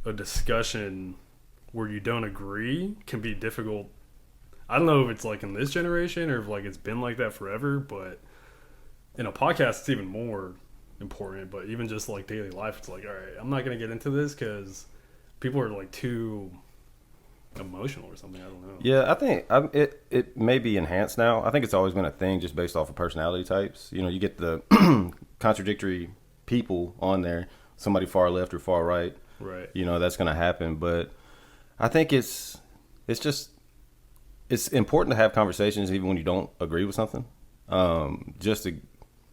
a discussion where you don't agree can be difficult. I don't know if it's like in this generation or if like it's been like that forever, but in a podcast it's even more important. But even just like daily life, it's like, all right, I'm not gonna get into this because people are like too emotional or something. I don't know. Yeah, I think it may be enhanced now. I think it's always been a thing just based off of personality types. You know, you get the contradictory people on there, somebody far left or far right. Right. You know, that's going to happen. But I think it's important to have conversations even when you don't agree with something, just to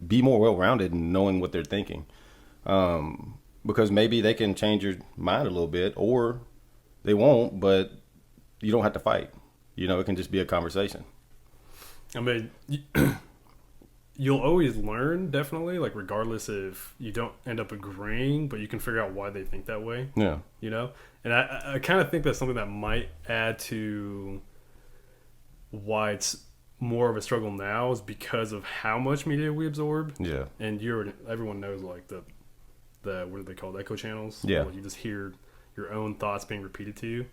be more well-rounded and knowing what they're thinking. Because maybe they can change your mind a little bit or they won't, but you don't have to fight. You know, it can just be a conversation. I mean, you'll always learn, definitely, like regardless if you don't end up agreeing, but you can figure out why they think that way. Yeah. You know? And I kind of think that's something that might add to why it's more of a struggle now is because of how much media we absorb. Yeah. And everyone knows like the what are they called? Echo channels? Yeah. Like you just hear your own thoughts being repeated to you.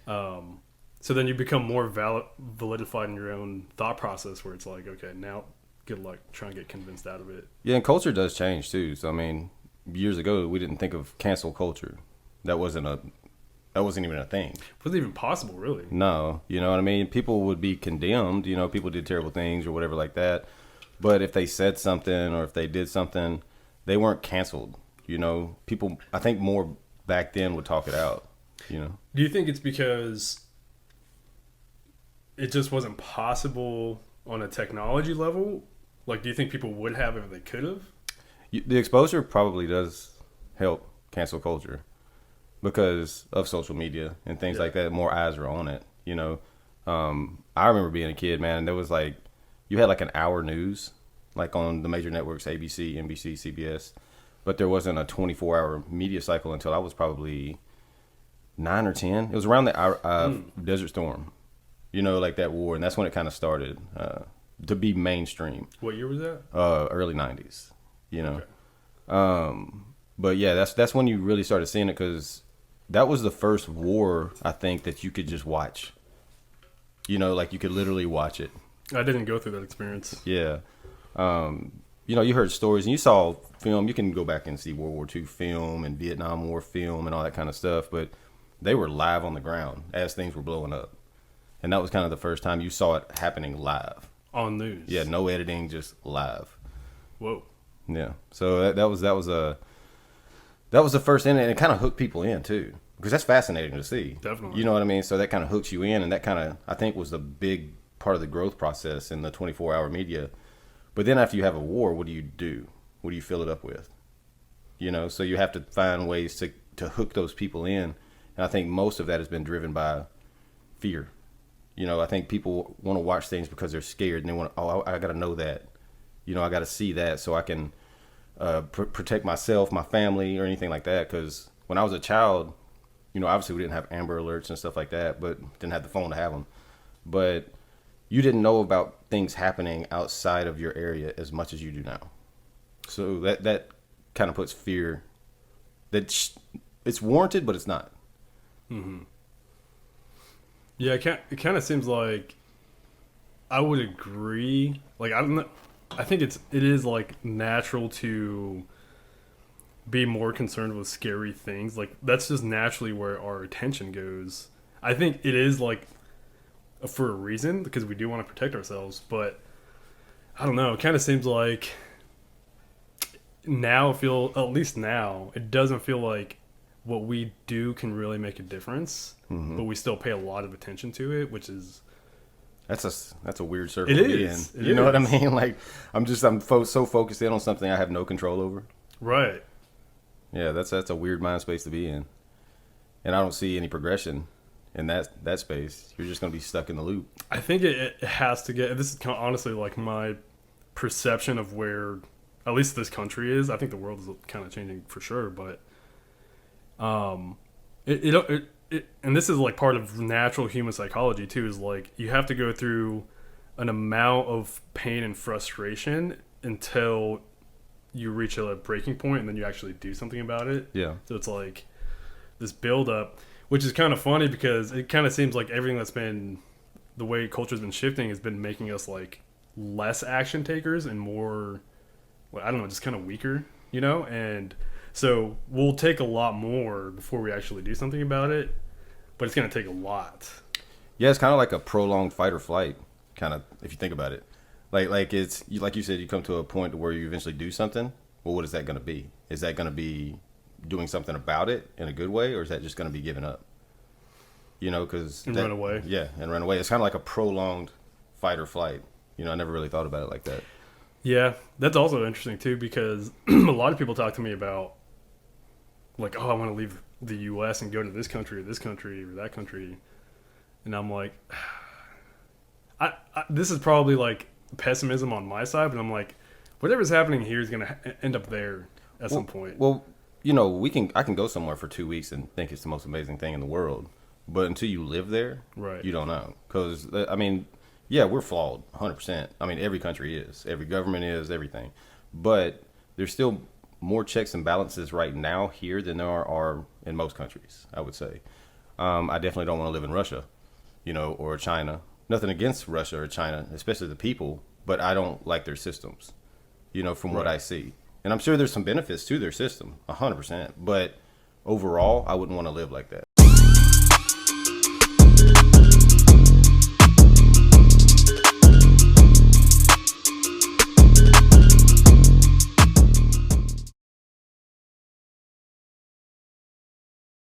So then you become more validified in your own thought process where it's like, okay, now good luck trying to get convinced out of it. Yeah, and culture does change too. So I mean, years ago we didn't think of cancel culture. That wasn't even a thing. It wasn't even possible, really. No, you know what I mean? People would be condemned, you know, people did terrible things or whatever like that. But if they said something or if they did something, they weren't canceled. You know, people, I think more back then would talk it out, you know. Do you think it's because it just wasn't possible on a technology level? Like, do you think people would have if they could have? The exposure probably does help cancel culture because of social media and things like that. More eyes are on it, you know. I remember being a kid, man, and there was like, you had like an hour news, like on the major networks, ABC, NBC, CBS, but there wasn't a 24-hour media cycle until I was probably 9 or 10. It was around the Desert Storm, you know, like that war, and that's when it kind of started to be mainstream. What year was that? Early 90s, you know. Okay. But yeah, that's when you really started seeing it because that was the first war, I think, that you could just watch. You know, like you could literally watch it. I didn't go through that experience. Yeah. You know, you heard stories and you saw film. You can go back and see World War II film and Vietnam War film and all that kind of stuff. But they were live on the ground as things were blowing up. And that was kind of the first time you saw it happening live. On news. Yeah, no editing, just live. Whoa. Yeah. So that was the first in, and it kind of hooked people in too. Because that's fascinating to see. Definitely. You know what I mean? So that kind of hooks you in, and that kind of, I think, was the big part of the growth process in the 24-hour media. But then after you have a war, what do you do? What do you fill it up with? You know, so you have to find ways to hook those people in. And I think most of that has been driven by fear. You know, I think people want to watch things because they're scared and they want, I got to know that. You know, I got to see that so I can protect myself, my family, or anything like that. Because when I was a child, you know, obviously we didn't have Amber Alerts and stuff like that, but didn't have the phone to have them. But you didn't know about things happening outside of your area as much as you do now. So that kind of puts fear. It's warranted, but it's not. Mm-hmm. Yeah, it kind of seems like I would agree. Like I think it is like natural to be more concerned with scary things. Like that's just naturally where our attention goes. I think it is like for a reason because we do want to protect ourselves, but I don't know. It kind of seems like at least now, it doesn't feel like what we do can really make a difference, but we still pay a lot of attention to it, which is that's a weird circle it to be is. in. You know what I mean? Like I'm so focused in on something I have no control over. Right. Yeah, that's a weird mind space to be in, and I don't see any progression in that space. You're just going to be stuck in the loop. I think it has to get. This is kind of honestly like my perception of where, at least this country is. I think the world is kind of changing for sure, but and this is like part of natural human psychology too. Is like you have to go through an amount of pain and frustration until you reach a breaking point, and then you actually do something about it. Yeah. So it's like this build up, which is kind of funny because it kind of seems like everything that's been the way culture's been shifting has been making us like less action takers and more, well, I don't know, just kind of weaker, you know? And so we'll take a lot more before we actually do something about it, but it's going to take a lot. Yeah, it's kind of like a prolonged fight or flight, kind of, if you think about it. Like it's like you said, you come to a point where you eventually do something. Well, what is that going to be? Is that going to be doing something about it in a good way, or is that just going to be giving up? You know, because And run away. Yeah, and run away. It's kind of like a prolonged fight or flight. You know, I never really thought about it like that. Yeah, that's also interesting too because a lot of people talk to me about like, oh, I want to leave the U.S. and go to this country or that country, and I'm like, this is probably like pessimism on my side, but I'm like, whatever's happening here is going to end up there at some point. Well, you know, I can go somewhere for 2 weeks and think it's the most amazing thing in the world, but until you live there, Right. you don't know. Because I mean, yeah, we're flawed, 100%. I mean, every country is, every government is, everything, but there's still more checks and balances right now here than there are in most countries, I would say. I definitely don't want to live in Russia, you know, or China. Nothing against Russia or China, especially the people, but I don't like their systems, you know, from what I see. And I'm sure there's some benefits to their system, 100%. But overall, I wouldn't want to live like that.